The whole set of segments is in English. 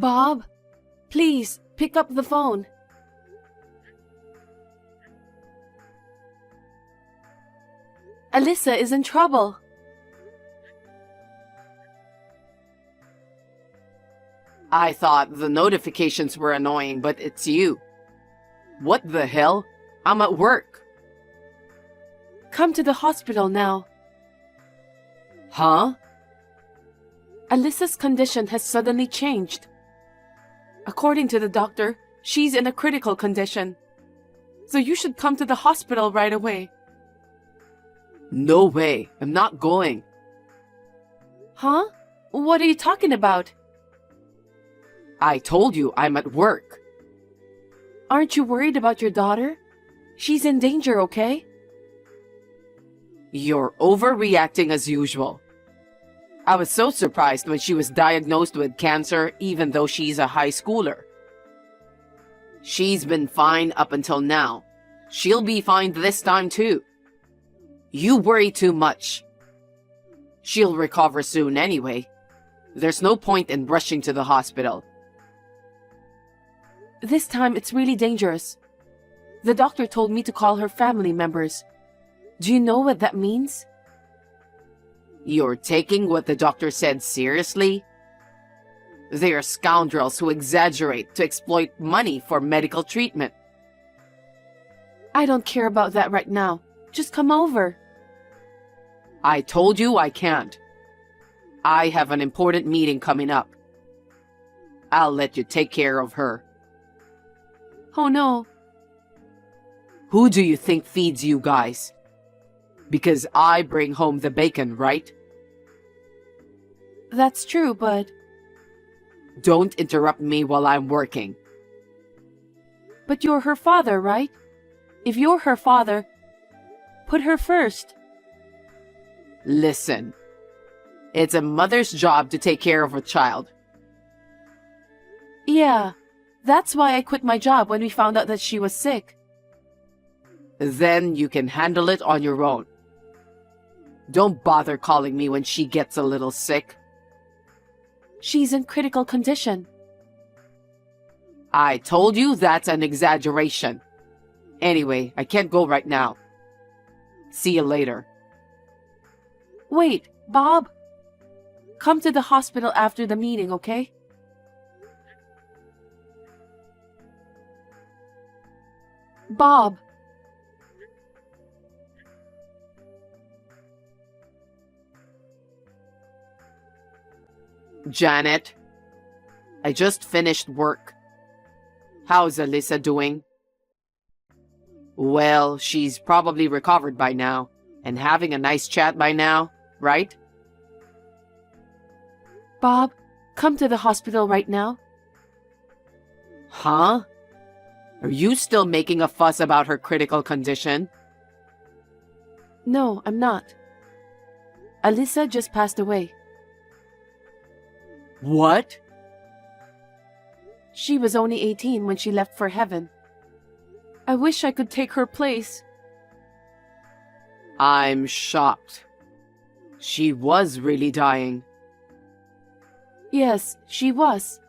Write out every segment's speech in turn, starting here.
Bob, please pick up the phone. Alyssa is in trouble. I thought the notifications were annoying, but it's you. What the hell? I'm at work. Come to the hospital now. Huh? Alyssa's condition has suddenly changed. According to the doctor, she's in a critical condition. So you should come to the hospital right away. No way. I'm not going. Huh? What are you talking about? I told you I'm at work. Aren't you worried about your daughter? She's in danger, okay? You're overreacting as usual. I was so surprised when she was diagnosed with cancer, even though she's a high schooler. She's been fine up until now. She'll be fine this time too. You worry too much. She'll recover soon anyway. There's no point in rushing to the hospital. This time it's really dangerous. The doctor told me to call her family members. Do you know what that means? You're taking what the doctor said seriously? They are scoundrels who exaggerate to exploit money for medical treatment. I don't care about that right now. Just come over. I told you I can't. I have an important meeting coming up. I'll let you take care of her. Oh no. Who do you think feeds you guys? Because I bring home the bacon, right? That's true, but... Don't interrupt me while I'm working. But you're her father, right? If you're her father, put her first. Listen. It's a mother's job to take care of a child. Yeah, that's why I quit my job when we found out that she was sick. Then you can handle it on your own. Don't bother calling me when she gets a little sick. She's in critical condition. I told you that's an exaggeration. Anyway, I can't go right now. See you later. Wait, Bob. Come to the hospital after the meeting, okay? Bob. Janet, I just finished work. How's Alyssa doing? Well, she's probably recovered by now and having a nice chat by now, right? Bob, come to the hospital right now. Huh? Are you still making a fuss about her critical condition? No, I'm not. Alyssa just passed away. What? She was only 18 when she left for heaven. I wish I could take her place. I'm shocked. She was really dying. Yes, she was.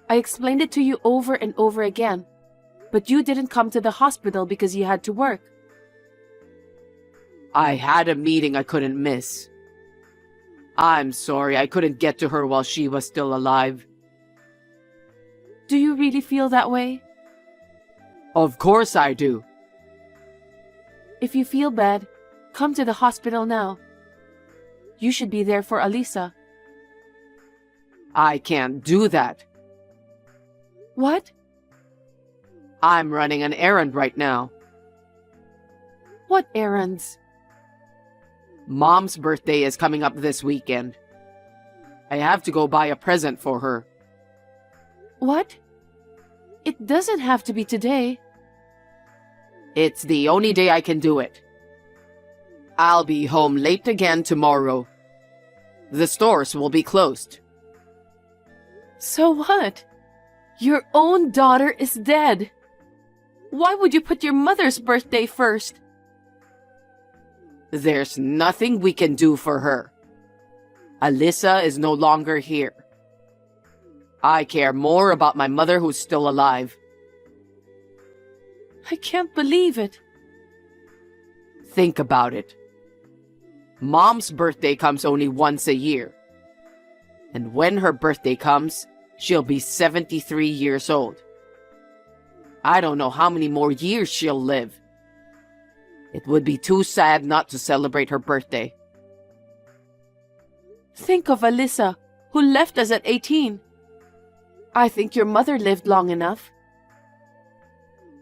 I explained it to you over and over again, but you didn't come to the hospital because you had to work. I had a meeting I couldn't miss. I'm sorry I couldn't get to her while she was still alive. Do you really feel that way? Of course I do. If you feel bad, come to the hospital now. You should be there for Alyssa. I can't do that. What? I'm running an errand right now. What errands? Mom's birthday is coming up this weekend. I have to go buy a present for her. What? It doesn't have to be today. It's the only day I can do it. I'll be home late again tomorrow. The stores will be closed. So what? Your own daughter is dead. Why would you put your mother's birthday first? There's nothing we can do for her. Alyssa is no longer here. I care more about my mother who's still alive. I can't believe it. Think about it. Mom's birthday comes only once a year. And when her birthday comes, she'll be 73 years old. I don't know how many more years she'll live. It would be too sad not to celebrate her birthday. Think of Alyssa, who left us at 18. I think your mother lived long enough.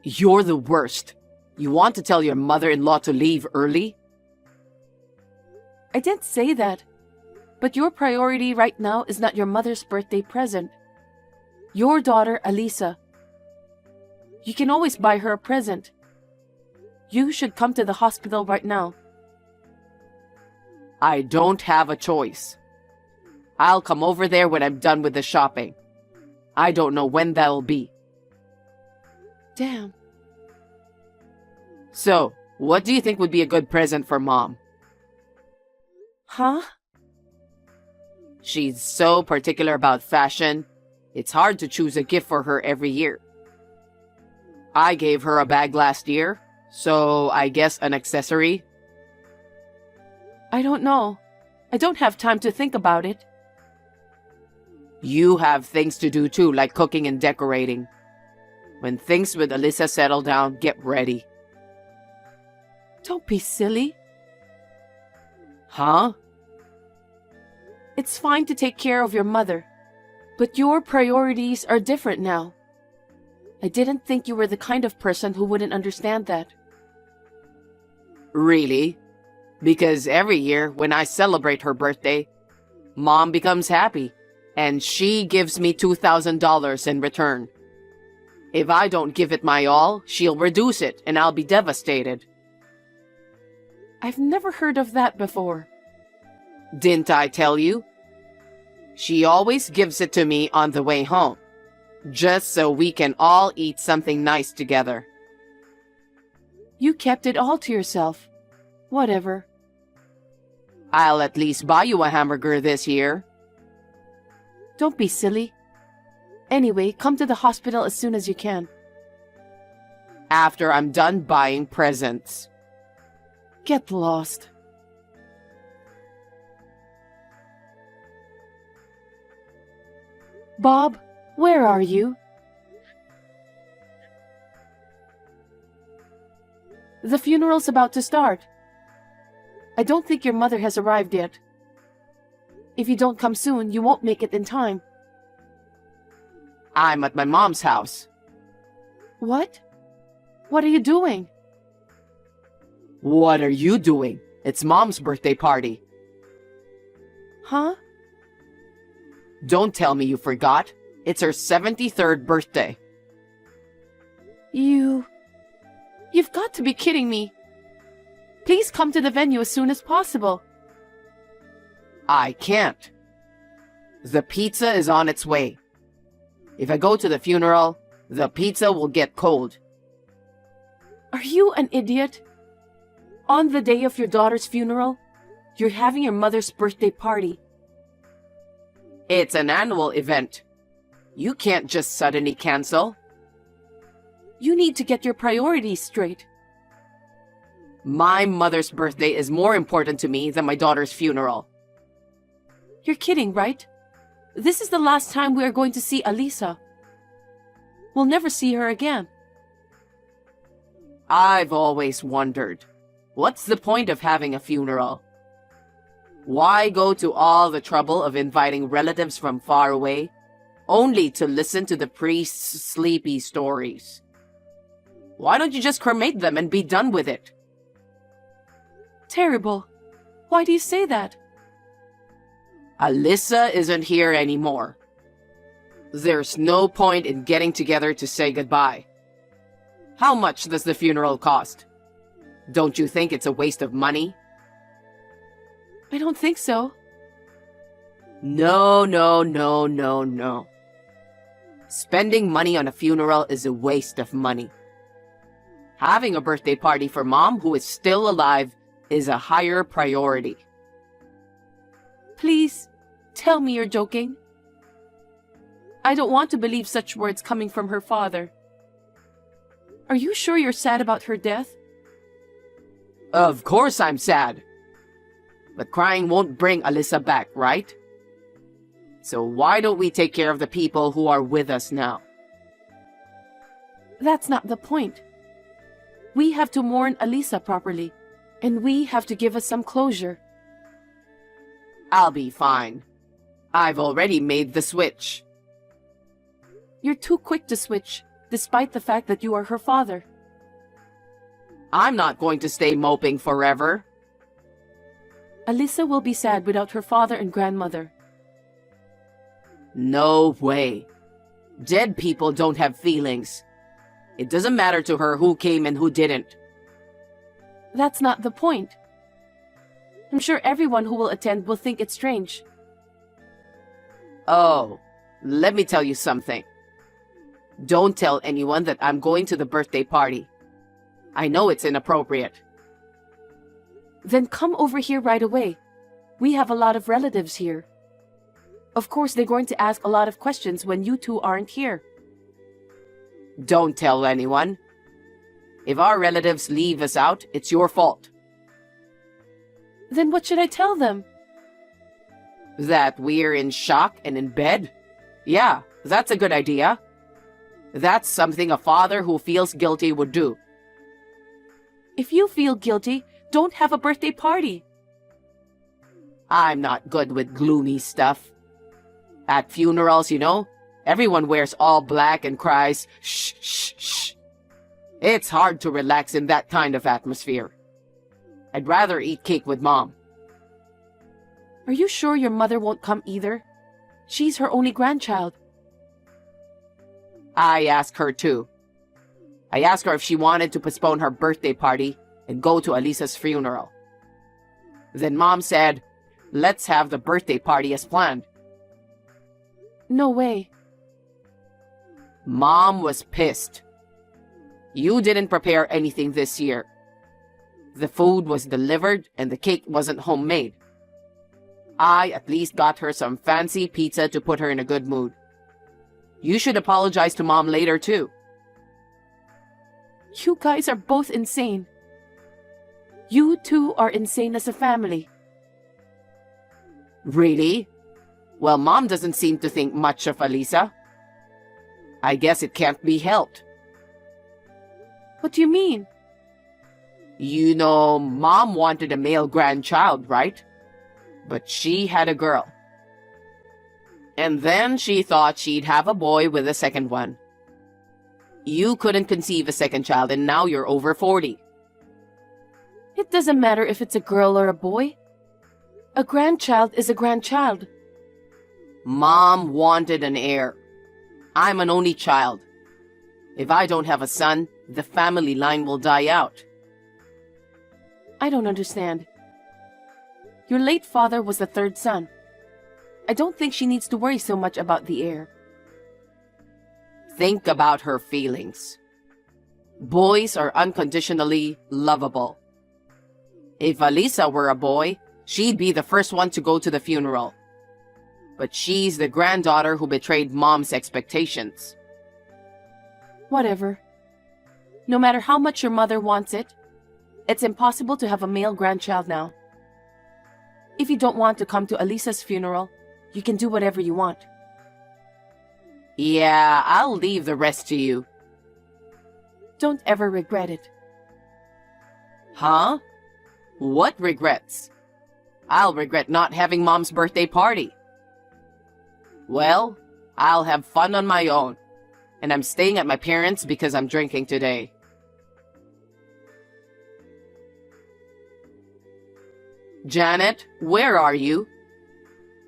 You're the worst. You want to tell your mother-in-law to leave early? I didn't say that. But your priority right now is not your mother's birthday present. Your daughter, Alyssa. You can always buy her a present. You should come to the hospital right now. I don't have a choice. I'll come over there when I'm done with the shopping. I don't know when that'll be. Damn. So, what do you think would be a good present for Mom? Huh? She's so particular about fashion, it's hard to choose a gift for her every year. I gave her a bag last year, so I guess an accessory. I don't know. I don't have time to think about it. You have things to do too, like cooking and decorating. When things with Alyssa settle down, get ready. Don't be silly. Huh? It's fine to take care of your mother, but your priorities are different now. I didn't think you were the kind of person who wouldn't understand that. Really? Because every year when I celebrate her birthday, Mom becomes happy, and she gives me $2,000 in return. If I don't give it my all, she'll reduce it, and I'll be devastated. I've never heard of that before. Didn't I tell you? She always gives it to me on the way home, just so we can all eat something nice together. You kept it all to yourself. Whatever. I'll at least buy you a hamburger this year. Don't be silly. Anyway, come to the hospital as soon as you can. After I'm done buying presents. Get lost. Bob, where are you? The funeral's about to start. I don't think your mother has arrived yet. If you don't come soon, you won't make it in time. I'm at my mom's house. What? What are you doing? What are you doing? It's Mom's birthday party. Huh? Don't tell me you forgot. It's her 73rd birthday. You've got to be kidding me. Please come to the venue as soon as possible. I can't. The pizza is on its way. If I go to the funeral, the pizza will get cold. Are you an idiot? On the day of your daughter's funeral, you're having your mother's birthday party. It's an annual event. You can't just suddenly cancel. You need to get your priorities straight. My mother's birthday is more important to me than my daughter's funeral. You're kidding, right? This is the last time we are going to see Alyssa. We'll never see her again. I've always wondered, what's the point of having a funeral? Why go to all the trouble of inviting relatives from far away, only to listen to the priest's sleepy stories? Why don't you just cremate them and be done with it? Terrible. Why do you say that? Alyssa isn't here anymore. There's no point in getting together to say goodbye. How much does the funeral cost? Don't you think it's a waste of money? I don't think so. No. Spending money on a funeral is a waste of money. Having a birthday party for Mom, who is still alive, is a higher priority. Please, tell me you're joking. I don't want to believe such words coming from her father. Are you sure you're sad about her death? Of course I'm sad. But crying won't bring Alyssa back, right? So why don't we take care of the people who are with us now? That's not the point. We have to mourn Alyssa properly, and we have to give us some closure. I'll be fine. I've already made the switch. You're too quick to switch, despite the fact that you are her father. I'm not going to stay moping forever. Alyssa will be sad without her father and grandmother. No way. Dead people don't have feelings. It doesn't matter to her who came and who didn't. That's not the point. I'm sure everyone who will attend will think it's strange. Oh, let me tell you something. Don't tell anyone that I'm going to the birthday party. I know it's inappropriate. Then come over here right away. We have a lot of relatives here. Of course, they're going to ask a lot of questions when you two aren't here. Don't tell anyone. If our relatives leave us out, it's your fault. Then what should I tell them? That we're in shock and in bed? Yeah, that's a good idea. That's something a father who feels guilty would do. If you feel guilty, don't have a birthday party. I'm not good with gloomy stuff. At funerals, everyone wears all black and cries, shh, shh, shh. It's hard to relax in that kind of atmosphere. I'd rather eat cake with Mom. Are you sure your mother won't come either? She's her only grandchild. I asked her too. I asked her if she wanted to postpone her birthday party and go to Alyssa's funeral. Then Mom said, let's have the birthday party as planned. No way. Mom was pissed. You didn't prepare anything this year. The food was delivered and the cake wasn't homemade. I at least got her some fancy pizza to put her in a good mood. You should apologize to Mom later too. You guys are both insane. You two are insane as a family. Really? Well, Mom doesn't seem to think much of Alyssa. I guess it can't be helped. What do you mean? Mom wanted a male grandchild, right? But she had a girl. And then she thought she'd have a boy with a second one. You couldn't conceive a second child and now you're over 40. It doesn't matter if it's a girl or a boy. A grandchild is a grandchild. Mom wanted an heir. I'm an only child. If I don't have a son, the family line will die out. I don't understand. Your late father was the third son. I don't think she needs to worry so much about the heir. Think about her feelings. Boys are unconditionally lovable. If Alyssa were a boy, she'd be the first one to go to the funeral. But she's the granddaughter who betrayed Mom's expectations. Whatever. No matter how much your mother wants it, it's impossible to have a male grandchild now. If you don't want to come to Alyssa's funeral, you can do whatever you want. Yeah, I'll leave the rest to you. Don't ever regret it. Huh? What regrets? I'll regret not having Mom's birthday party. Well, I'll have fun on my own. And I'm staying at my parents' because I'm drinking today. Janet, where are you?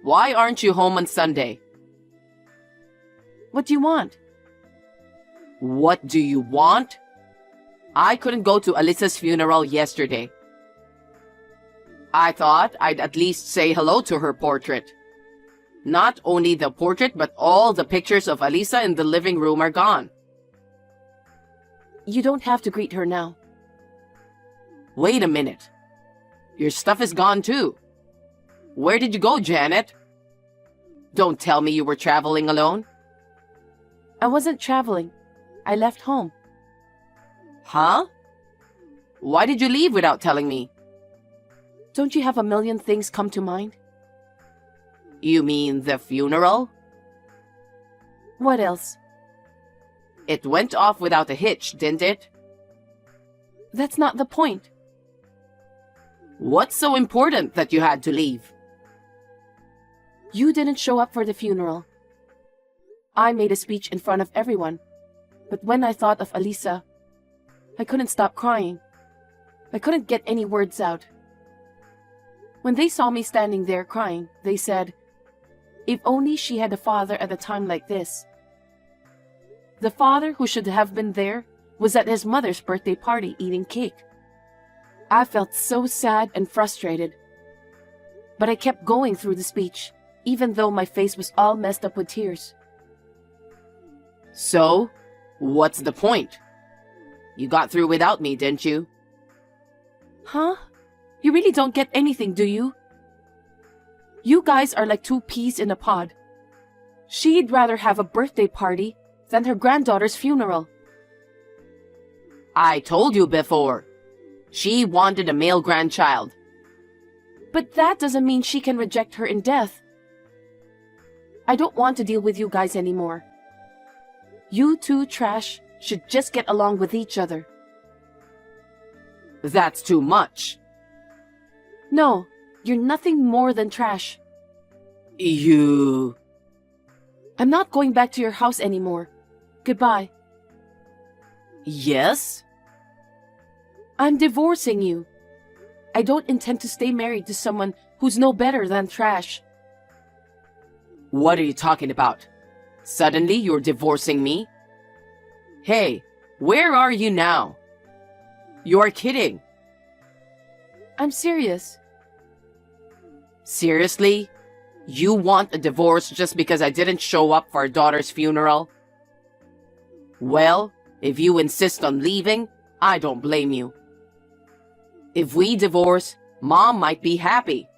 Why aren't you home on Sunday? What do you want? What do you want? I couldn't go to Alyssa's funeral yesterday. I thought I'd at least say hello to her portrait. Not only the portrait, but all the pictures of Alyssa in the living room are gone. You don't have to greet her now. Wait a minute. Your stuff is gone too. Where did you go, Janet? Don't tell me you were traveling alone. I wasn't traveling. I left home. Huh? Why did you leave without telling me? Don't you have a million things come to mind? You mean the funeral? What else? It went off without a hitch, didn't it? That's not the point. What's so important that you had to leave? You didn't show up for the funeral. I made a speech in front of everyone, but when I thought of Alisa, I couldn't stop crying. I couldn't get any words out. When they saw me standing there crying, they said, if only she had a father at a time like this. The father who should have been there was at his mother's birthday party eating cake. I felt so sad and frustrated. But I kept going through the speech, even though my face was all messed up with tears. So, what's the point? You got through without me, didn't you? Huh? You really don't get anything, do you? You guys are like two peas in a pod. She'd rather have a birthday party than her granddaughter's funeral. I told you before. She wanted a male grandchild. But that doesn't mean she can reject her in death. I don't want to deal with you guys anymore. You two trash should just get along with each other. That's too much. No, you're nothing more than trash. You... I'm not going back to your house anymore. Goodbye. Yes? I'm divorcing you. I don't intend to stay married to someone who's no better than trash. What are you talking about? Suddenly you're divorcing me? Hey, where are you now? You're kidding. I'm serious. Seriously? You want a divorce just because I didn't show up for our daughter's funeral? Well, if you insist on leaving, I don't blame you. If we divorce, Mom might be happy.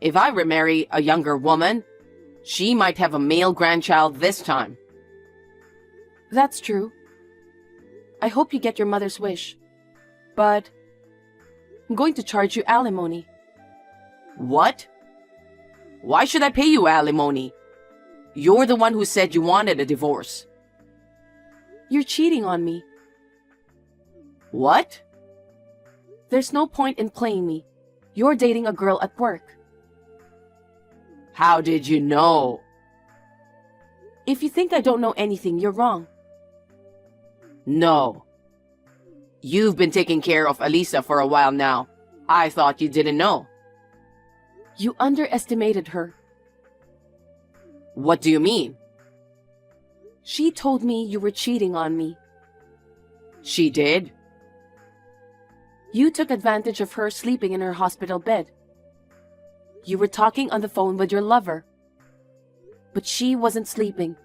If I remarry a younger woman, she might have a male grandchild this time. That's true. I hope you get your mother's wish. But I'm going to charge you alimony. What? Why should I pay you alimony? You're the one who said you wanted a divorce. You're cheating on me. What? There's no point in playing me. You're dating a girl at work. How did you know? If you think I don't know anything, you're wrong. No. You've been taking care of Alisa for a while now. I thought you didn't know. You underestimated her. What do you mean? She told me you were cheating on me. She did? You took advantage of her sleeping in her hospital bed. You were talking on the phone with your lover. But she wasn't sleeping.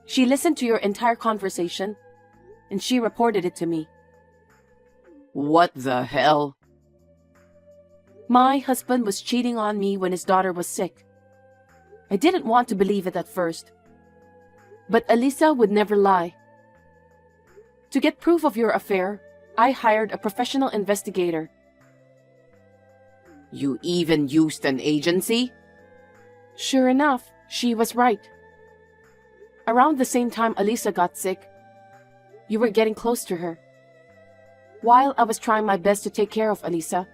She listened to your entire conversation, and she reported it to me. What the hell? My husband was cheating on me when his daughter was sick. I didn't want to believe it at first. But Alisa would never lie. To get proof of your affair, I hired a professional investigator. You even used an agency? Sure enough, she was right. Around the same time Alisa got sick, you were getting close to her. While I was trying my best to take care of Alisa,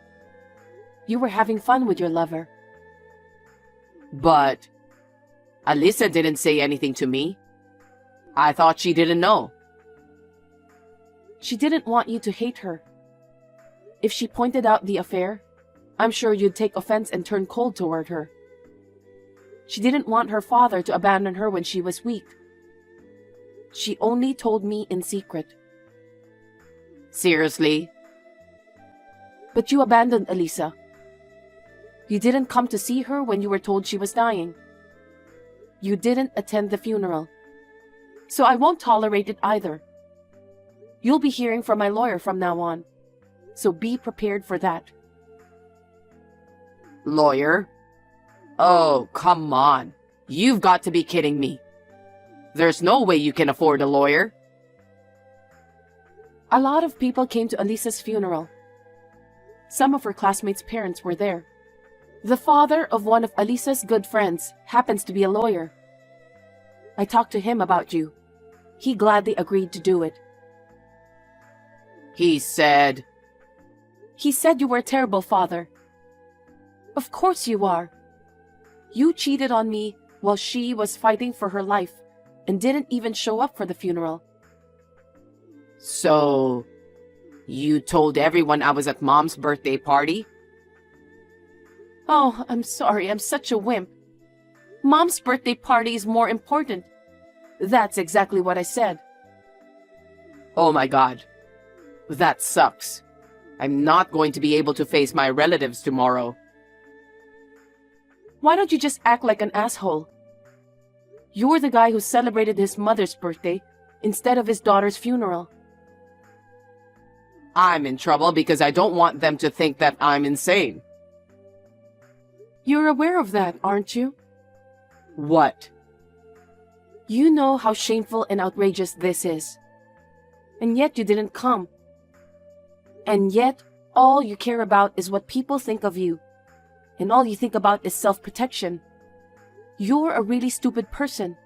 you were having fun with your lover. But Alisa didn't say anything to me. I thought she didn't know. She didn't want you to hate her. If she pointed out the affair, I'm sure you'd take offense and turn cold toward her. She didn't want her father to abandon her when she was weak. She only told me in secret. Seriously? But you abandoned Alisa. You didn't come to see her when you were told she was dying. You didn't attend the funeral. So I won't tolerate it either. You'll be hearing from my lawyer from now on. So be prepared for that. Lawyer? Oh, come on. You've got to be kidding me. There's no way you can afford a lawyer. A lot of people came to Elisa's funeral. Some of her classmates' parents were there. The father of one of Elisa's good friends happens to be a lawyer. I talked to him about you. He gladly agreed to do it. He said you were a terrible father. Of course you are. You cheated on me while she was fighting for her life and didn't even show up for the funeral. So, you told everyone I was at Mom's birthday party? Oh, I'm sorry, I'm such a wimp. Mom's birthday party is more important. That's exactly what I said. Oh my God. That sucks. I'm not going to be able to face my relatives tomorrow. Why don't you just act like an asshole? You're the guy who celebrated his mother's birthday instead of his daughter's funeral. I'm in trouble because I don't want them to think that I'm insane. You're aware of that, aren't you? What? You know how shameful and outrageous this is. And yet you didn't come. And yet, all you care about is what people think of you. And all you think about is self-protection. You're a really stupid person.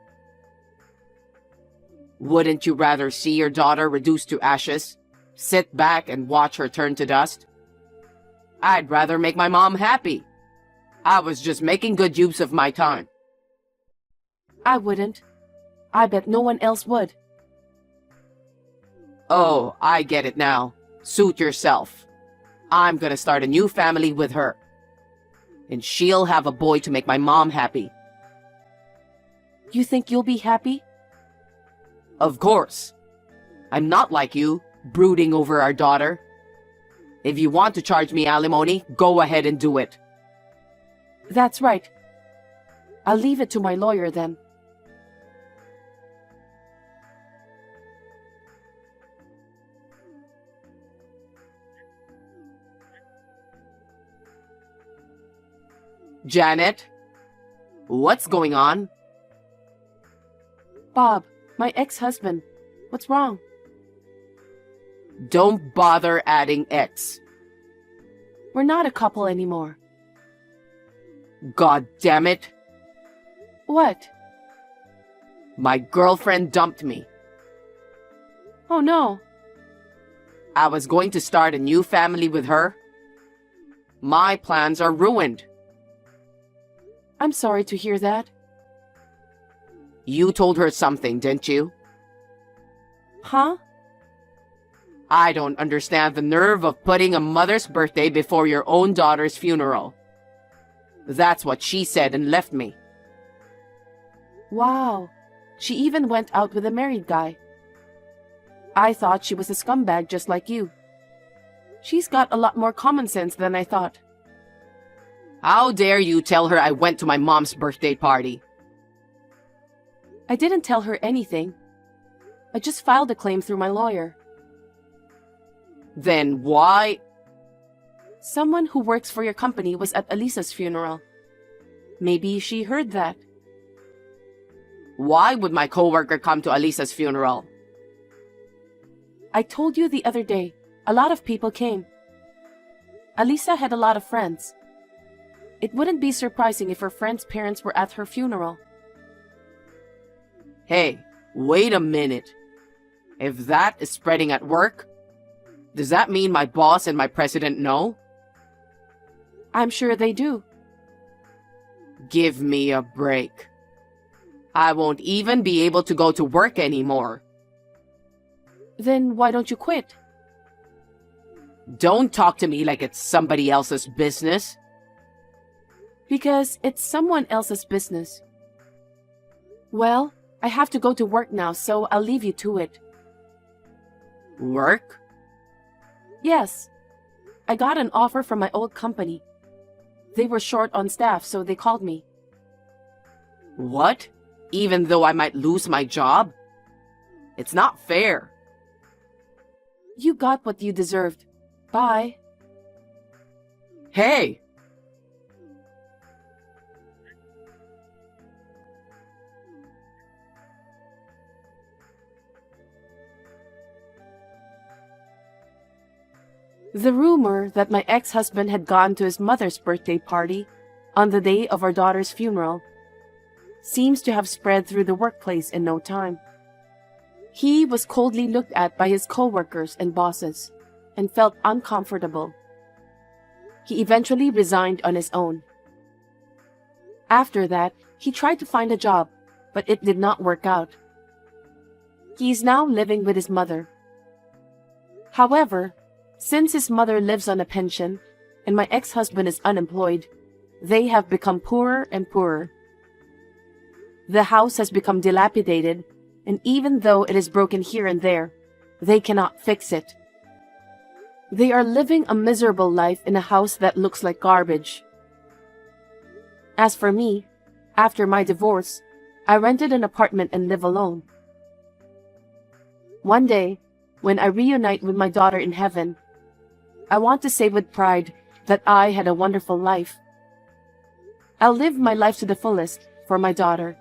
Wouldn't you rather see your daughter reduced to ashes? Sit back and watch her turn to dust? I'd rather make my mom happy. I was just making good use of my time. I wouldn't. I bet no one else would. Oh, I get it now. Suit yourself. I'm gonna start a new family with her. And she'll have a boy to make my mom happy. You think you'll be happy? Of course. I'm not like you, brooding over our daughter. If you want to charge me alimony, go ahead and do it. That's right. I'll leave it to my lawyer then. Janet? What's going on? Bob, my ex-husband. What's wrong? Don't bother adding X. We're not a couple anymore. God damn it. What? My girlfriend dumped me. Oh no. I was going to start a new family with her. My plans are ruined. I'm sorry to hear that. You told her something, didn't you? Huh? I don't understand the nerve of putting a mother's birthday before your own daughter's funeral. That's what she said and left me. Wow. She even went out with a married guy. I thought she was a scumbag just like you. She's got a lot more common sense than I thought. How dare you tell her I went to my mom's birthday party? I didn't tell her anything. I just filed a claim through my lawyer. Then why? Someone who works for your company was at Elisa's funeral. Maybe she heard that. Why would my coworker come to Alisa's funeral? I told you the other day, a lot of people came. Alisa had a lot of friends. It wouldn't be surprising if her friends' parents were at her funeral. Hey, wait a minute. If that is spreading at work, does that mean my boss and my president know? I'm sure they do. Give me a break. I won't even be able to go to work anymore. Then why don't you quit? Don't talk to me like it's somebody else's business. Because it's someone else's business. Well, I have to go to work now, so I'll leave you to it. Work? Yes. I got an offer from my old company. They were short on staff, so they called me. What? Even though I might lose my job? It's not fair. You got what you deserved. Bye. Hey! The rumor that my ex-husband had gone to his mother's birthday party on the day of our daughter's funeral seems to have spread through the workplace in no time. He was coldly looked at by his co-workers and bosses and felt uncomfortable. He eventually resigned on his own. After that, he tried to find a job, but it did not work out. He is now living with his mother. However, since his mother lives on a pension and my ex-husband is unemployed, they have become poorer and poorer. The house has become dilapidated, and even though it is broken here and there, they cannot fix it. They are living a miserable life in a house that looks like garbage. As for me, after my divorce, I rented an apartment and live alone. One day, when I reunite with my daughter in heaven, I want to say with pride that I had a wonderful life. I'll live my life to the fullest for my daughter.